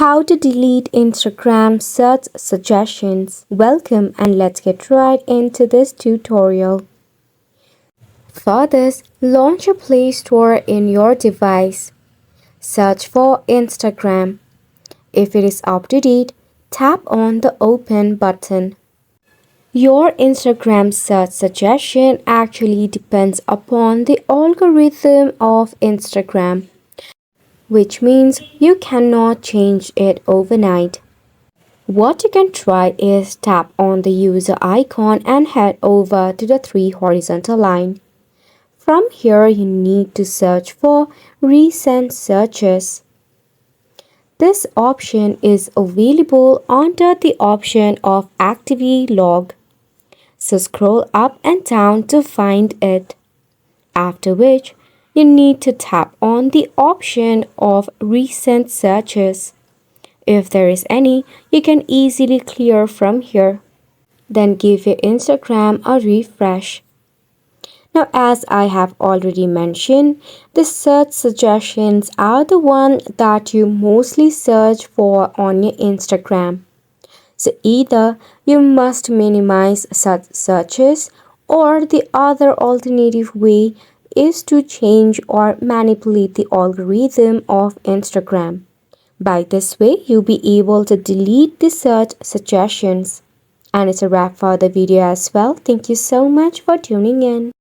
How to delete Instagram search suggestions. Welcome and let's get right into this tutorial. For this, launch a Play Store in your device. Search for Instagram. If it is up to date, tap on the Open button. Your Instagram search suggestion actually depends upon the algorithm of Instagram, which means you cannot change it overnight. What you can try is tap on the user icon and head over to the three horizontal line. From here, you need to search for recent searches. This option is available under the option of activity log. So scroll up and down to find it. After which, you need to tap on the option of recent searches. If there is any, you can easily clear from here. Then give your Instagram a refresh. Now, as I have already mentioned, the search suggestions are the one that you mostly search for on your Instagram. So either you must minimize such searches, or the other alternative way is to change or manipulate the algorithm of Instagram. By this way, you'll be able to delete the search suggestions. And it's a wrap for the video as well. Thank you so much for tuning in.